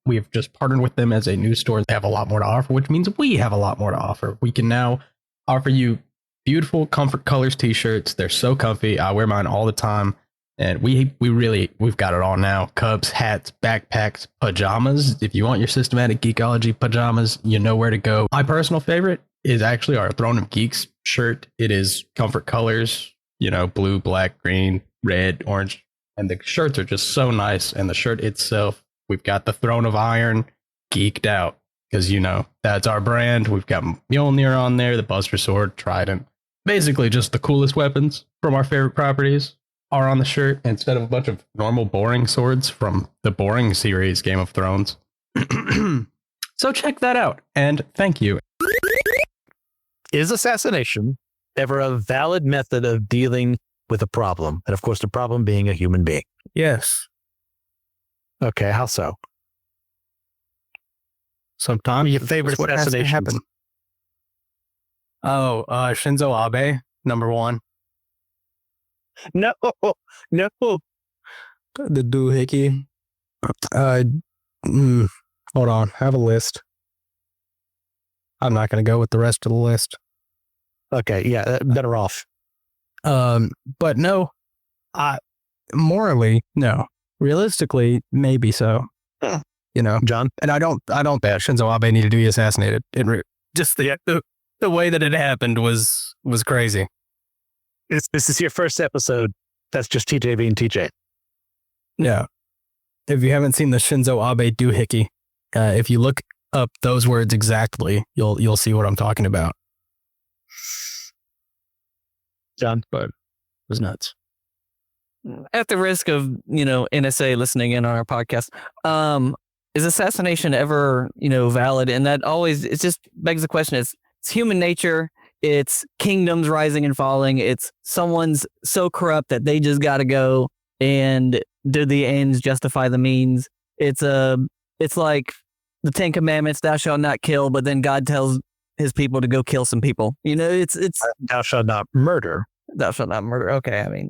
We have just partnered with them as a new store. They have a lot more to offer, which means we have a lot more to offer. We can now offer you beautiful Comfort Colors t-shirts. They're so comfy. I wear mine all the time, and we've got it all now. Cups, hats, backpacks, pajamas. If you want your systematic geekology pajamas, you know where to go. My personal favorite is actually our Throne of Geeks shirt. It is Comfort Colors, blue, black, green, red, orange. And the shirts are just so nice. And the shirt itself, we've got the Throne of Iron geeked out because, that's our brand. We've got Mjolnir on there, the Buster Sword, Trident. Basically just the coolest weapons from our favorite properties are on the shirt instead of a bunch of normal boring swords from the boring series Game of Thrones. So check that out. And thank you. is assassination ever a valid method of dealing with a problem? And of course, the problem being a human being. Yes. Okay, how so? Sometimes Your favorite what has to assassinations? happen. Oh, Shinzo Abe, number one. No. The doohickey. Hold on, I have a list. I'm not going to go with the rest of the list. Okay, yeah, better off. But no, morally, no. Realistically, maybe so. Huh. John, and I don't bet Shinzo Abe needed to be assassinated. Just the way that it happened was crazy. This is your first episode. That's just TJ being TJ. Yeah. If you haven't seen the Shinzo Abe doohickey, if you look up those words exactly, you'll see what I'm talking about. John, But it was nuts. At the risk of, NSA listening in on our podcast, is assassination ever, valid? And that always, it just begs the question. It's human nature. It's kingdoms rising and falling. It's someone's so corrupt that they just got to go, and do the ends justify the means? It's like the Ten Commandments, thou shalt not kill, but then God tells his people to go kill some people. It's thou shalt not murder. thou shalt not murder. Okay, I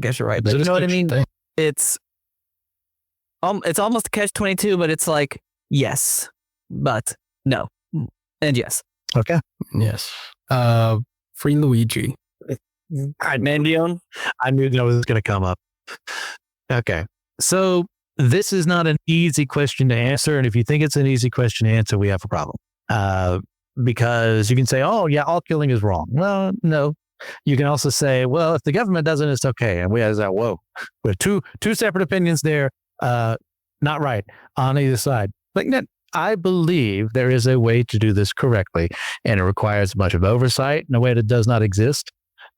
guess you're right. It's But a you know what I distinction mean? thing. It's almost a catch-22, but it's like, yes, but no, and yes. Okay. Yes. Free Luigi. Mandione? I knew that was going to come up. Okay. So this is not an easy question to answer. And if you think it's an easy question to answer, we have a problem. Because you can say, oh, yeah, all killing is wrong. Well, no. You can also say, well, if the government doesn't, it's okay. And we have that, whoa. We have two separate opinions there. Not right on either side. But I believe there is a way to do this correctly, and it requires much of oversight in a way that does not exist,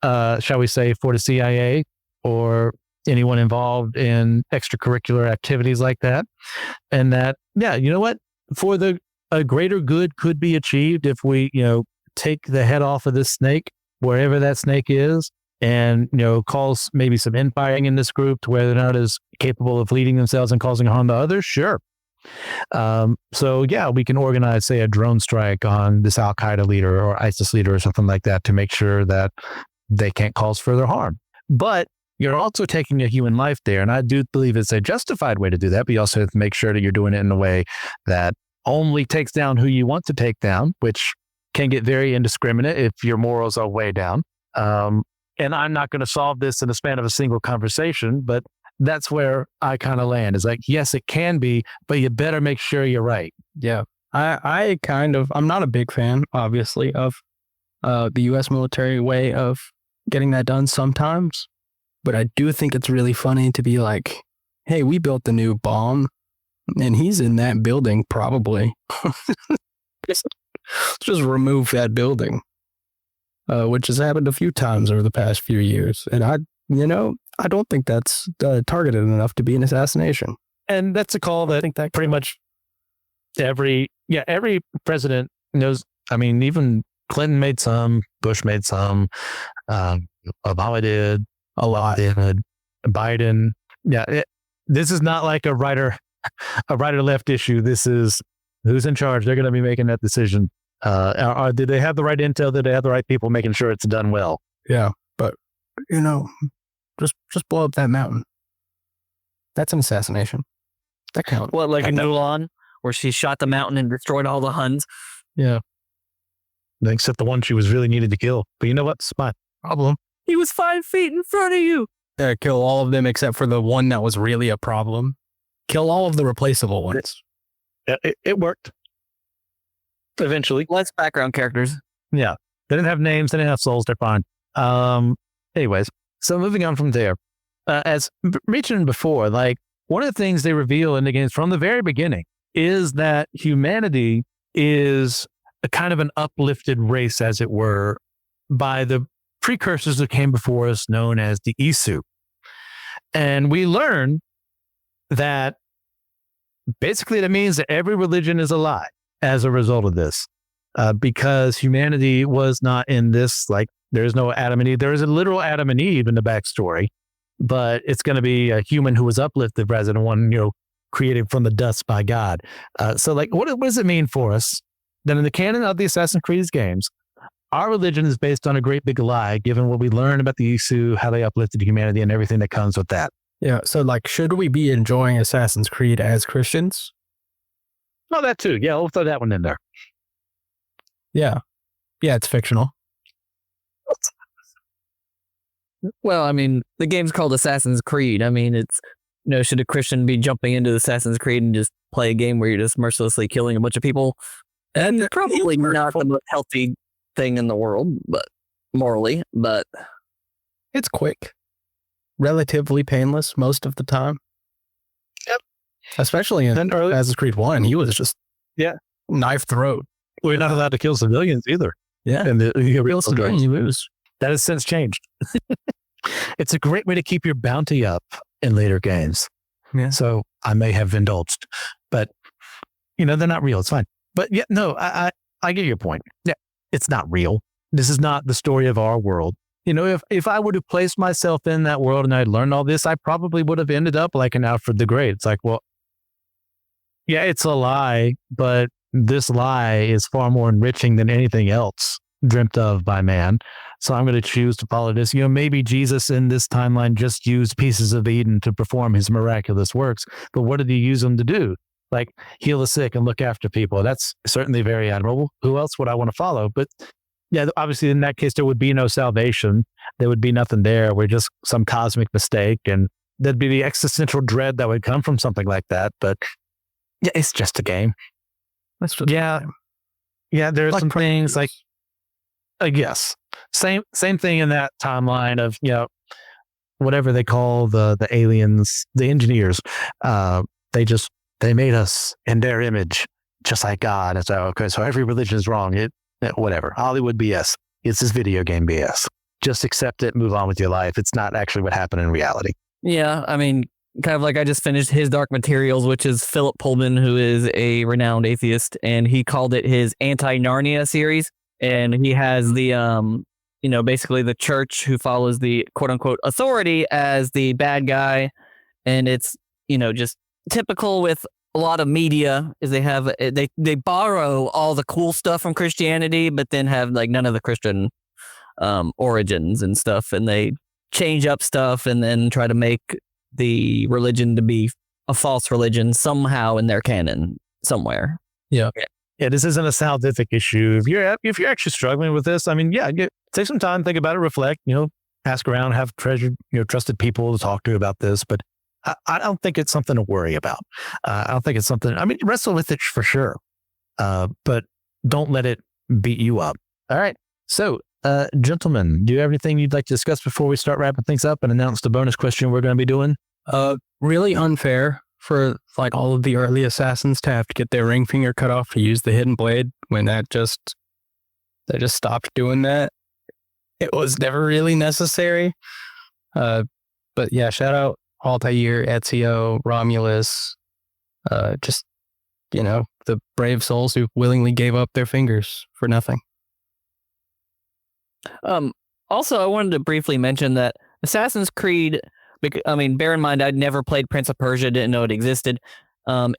shall we say, for the CIA or anyone involved in extracurricular activities like that. And that, yeah, you know what? For a greater good could be achieved if we, take the head off of this snake, wherever that snake is, and, cause maybe some infighting in this group to where they're not as capable of leading themselves and causing harm to others. Sure. So yeah, we can organize, say, a drone strike on this Al-Qaeda leader or ISIS leader or something like that to make sure that they can't cause further harm. But you're also taking a human life there. And I do believe it's a justified way to do that. But you also have to make sure that you're doing it in a way that only takes down who you want to take down, which can get very indiscriminate if your morals are way down. And I'm not going to solve this in the span of a single conversation, but that's where I kind of land. Is like, yes, it can be, but you better make sure you're right. Yeah. I'm not a big fan, obviously, of the U.S. military way of getting that done sometimes. But I do think it's really funny to be like, hey, we built the new bomb and he's in that building probably. Just remove that building. which has happened a few times over the past few years. And I don't think that's targeted enough to be an assassination. And that's a call that I think that pretty much every president knows. I mean, even Clinton made some, Bush made some, Obama did, a lot did, Biden. Yeah, this is not like a right or left issue. This is who's in charge. They're going to be making that decision. Did they have the right intel? Did they have the right people making sure it's done well? Yeah, but just blow up that mountain. That's an assassination. That counts. What, like in Mulan, where she shot the mountain and destroyed all the Huns? Yeah. Except the one she was really needed to kill. But you know what? It's my problem. He was 5 feet in front of you. Kill all of them except for the one that was really a problem. Kill all of the replaceable ones. It worked. Eventually. Less background characters. Yeah. They didn't have names. They didn't have souls. They're fine. Anyways, so moving on from there. As mentioned before, like one of the things they reveal in the games from the very beginning is that humanity is a kind of an uplifted race, as it were, by the precursors that came before us known as the Isu. And we learn that basically that means that every religion is a lie as a result of this, because humanity was not in this, like there's no Adam and Eve. There is a literal Adam and Eve in the backstory, but it's going to be a human who was uplifted rather than one, created from the dust by God. So like, what does it mean for us that in the canon of the Assassin's Creed games, our religion is based on a great big lie, given what we learned about the Isu, how they uplifted humanity and everything that comes with that? Yeah. So like, should we be enjoying Assassin's Creed as Christians? Oh, that too. Yeah, we'll throw that one in there. Yeah. Yeah, it's fictional. Well, I mean, the game's called Assassin's Creed. I mean, it's, should a Christian be jumping into Assassin's Creed and just play a game where you're just mercilessly killing a bunch of people? And probably not the most healthy thing in the world, but morally, but it's quick, relatively painless most of the time. Yep. Especially in Assassin's Creed 1, he was just knife throat. Well, you're not allowed to kill civilians either. Yeah. And you kill civilians, you lose. That has since changed. It's a great way to keep your bounty up in later games. Yeah. So I may have indulged, but they're not real. It's fine. But yeah, no, I get your point. Yeah, it's not real. This is not the story of our world. If I would have placed myself in that world and I'd learned all this, I probably would have ended up like an Alfred the Great. It's like, well, yeah, it's a lie, but this lie is far more enriching than anything else dreamt of by man. So I'm going to choose to follow this. Maybe Jesus in this timeline just used pieces of Eden to perform his miraculous works, but what did he use them to do? Like heal the sick and look after people. That's certainly very admirable. Who else would I want to follow? But yeah, obviously in that case, there would be no salvation. There would be nothing there. We're just some cosmic mistake. And there'd be the existential dread that would come from something like that. But yeah, it's just a game. Yeah. There's like some things like, yes, same thing in that timeline of, whatever they call the aliens, the engineers, they made us in their image, just like God. It's like, okay, so every religion is wrong. Whatever. Hollywood BS. It's this video game BS. Just accept it, move on with your life. It's not actually what happened in reality. Yeah, I mean, kind of like I just finished His Dark Materials, which is Philip Pullman, who is a renowned atheist, and he called it his anti-Narnia series. And he has the, basically the church who follows the quote-unquote authority as the bad guy. And it's, just typical with a lot of media is they borrow all the cool stuff from Christianity, but then have like none of the Christian origins and stuff. And they change up stuff and then try to make the religion to be a false religion somehow in their canon somewhere. Yeah. Yeah, this isn't a scientific issue. If you're actually struggling with this, I mean, take some time, think about it, reflect, ask around, have trusted people to talk to about this. But I don't think it's something to worry about. I don't think it's something, wrestle with it for sure. But don't let it beat you up. All right. So, gentlemen, do you have anything you'd like to discuss before we start wrapping things up and announce the bonus question we're going to be doing? Really unfair for like all of the early assassins to have to get their ring finger cut off to use the hidden blade when they just stopped doing that. it was never really necessary. But yeah, shout out Altair, Ezio, Romulus, just, the brave souls who willingly gave up their fingers for nothing. Also, I wanted to briefly mention that Assassin's Creed, bear in mind, I'd never played Prince of Persia, didn't know it existed,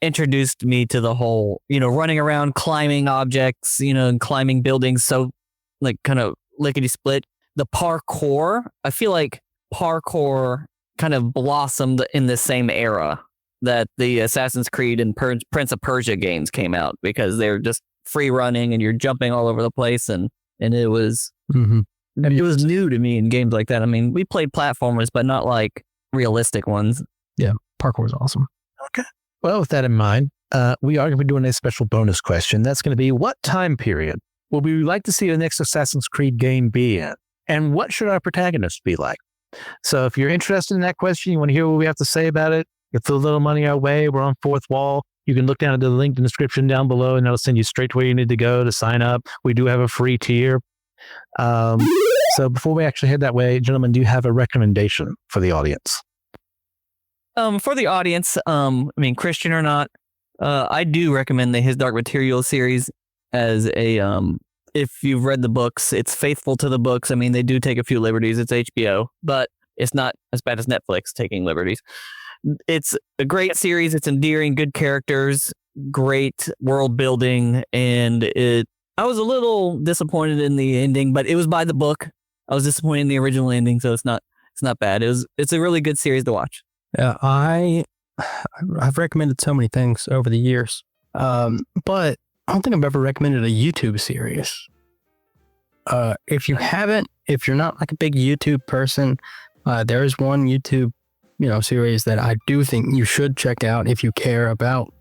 introduced me to the whole, running around, climbing objects, and climbing buildings. So, like, kind of lickety-split. The parkour, I feel like parkour kind of blossomed in the same era that the Assassin's Creed and Prince of Persia games came out, because they're just free running and you're jumping all over the place, and it was it was new to me in games like that. I mean, we played platformers, but not like realistic ones. Yeah, parkour was awesome. Okay. Well, with that in mind, we are going to be doing a special bonus question. That's going to be, what time period would we like to see the next Assassin's Creed game be in? And what should our protagonists be like? So if you're interested in that question, you want to hear what we have to say about it, you throw a little money our way, we're on Fourth Wall. You can look down at the link in the description down below, and it'll send you straight to where you need to go to sign up. We do have a free tier. So before we actually head that way, gentlemen, do you have a recommendation for the audience? For the audience, Christian or not, I do recommend the His Dark Materials series as a, if you've read the books, it's faithful to the books. I mean, they do take a few liberties. It's HBO, but it's not as bad as Netflix taking liberties. It's a great series. It's endearing, good characters, great world building, and I was a little disappointed in the ending, but it was by the book. I was disappointed in the original ending, so it's not bad. It's a really good series to watch. Yeah, I've recommended so many things over the years, but I don't think I've ever recommended a YouTube series. If you're not like a big YouTube person, there is one YouTube series that I do think you should check out if you care about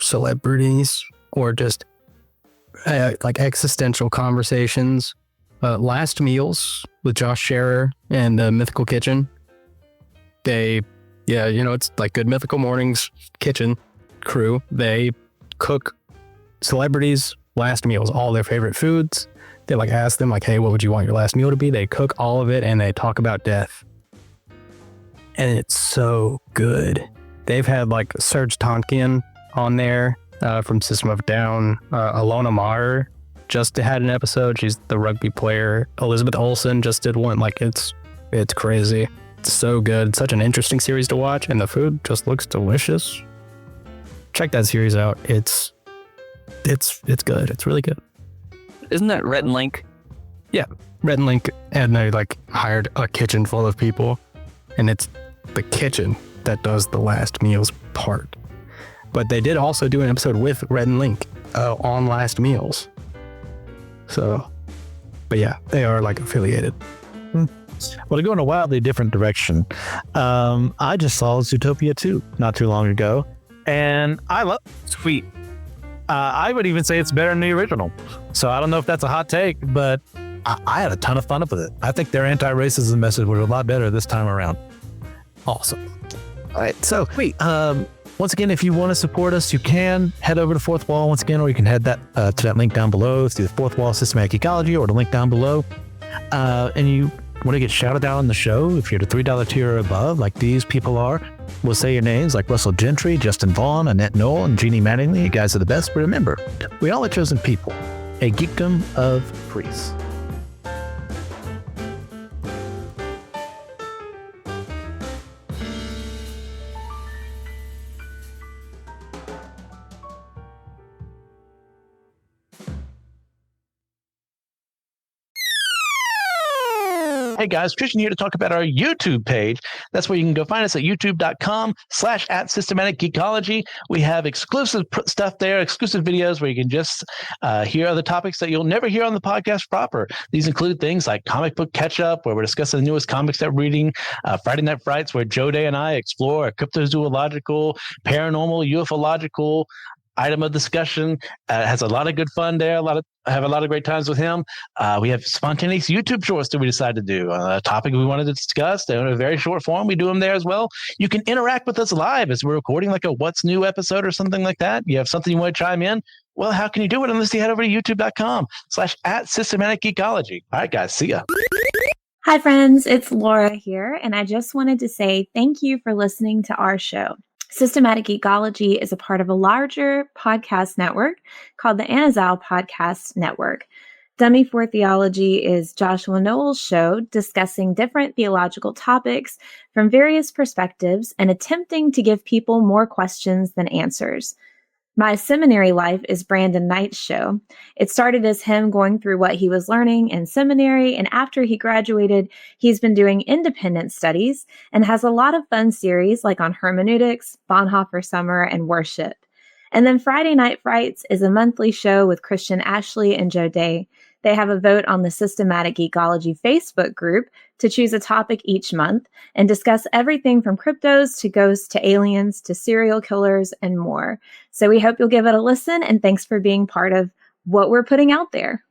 celebrities or just like existential conversations. Last Meals with Josh Scherer and Mythical Kitchen. It's like Good Mythical Mornings kitchen crew. They cook celebrities' last meals, all their favorite foods. They like ask them like, hey, what would you want your last meal to be? They cook all of it and they talk about death. And it's so good. They've had like Serge Tonkin on there from System of a Down. Alona Maher just had an episode. She's the rugby player. Elizabeth Olsen just did one. Like it's crazy. It's so good. It's such an interesting series to watch, and the food just looks delicious. Check that series out. It's good. It's really good. Isn't that Rhett and Link? Yeah, Rhett and Link, and they like hired a kitchen full of people, and it's the kitchen that does the last meals part. But they did also do an episode with Rhett and Link on last meals. So, but yeah, they are like affiliated. Well, to go in a wildly different direction, I just saw Zootopia 2 not too long ago, and I love Sweet. I would even say it's better than the original. So I don't know if that's a hot take, but I had a ton of fun with it. I think their anti-racism message was a lot better this time around. Awesome. All right, so once again, if you want to support us, you can head over to Fourth Wall once again, or you can head to that link down below through the Fourth Wall Systematic Ecology, or the link down below. And you want to get shouted out on the show, if you're the $3 tier or above, like these people are, we'll say your names like Russell Gentry, Justin Vaughn, Annette Knoll, and Jeannie Mattingly. You guys are the best, but remember, we all are chosen people, a geekdom of priests. Hey guys, Christian here to talk about our YouTube page. That's where you can go find us at youtube.com/@systematicgeekology. We have exclusive stuff there, exclusive videos where you can just hear other topics that you'll never hear on the podcast proper. These include things like comic book catch up, where we're discussing the newest comics that we're reading, Friday Night Frights, where Joe Day and I explore a cryptozoological, paranormal, ufological item of discussion. Has a lot of good fun there. I have a lot of great times with him. We have spontaneous YouTube shorts that we decided to do. A topic we wanted to discuss. They're in a very short form. We do them there as well. You can interact with us live as we're recording like a What's New episode or something like that. You have something you want to chime in, Well, how can you do it unless you head over to youtube.com/@systematicgeekology. All right, guys. See ya. Hi, friends. It's Laura here, and I just wanted to say thank you for listening to our show. Systematic Geekology is a part of a larger podcast network called the Anazal Podcast Network. Dummy for Theology is Joshua Noel's show discussing different theological topics from various perspectives and attempting to give people more questions than answers. My Seminary Life is Brandon Knight's show. It started as him going through what he was learning in seminary, and after he graduated, he's been doing independent studies and has a lot of fun series like on hermeneutics, Bonhoeffer Summer, and worship. And then Friday Night Frights is a monthly show with Christian Ashley and Joe Day. They have a vote on the Systematic Geekology Facebook group to choose a topic each month and discuss everything from cryptos to ghosts to aliens to serial killers and more. So we hope you'll give it a listen, and thanks for being part of what we're putting out there.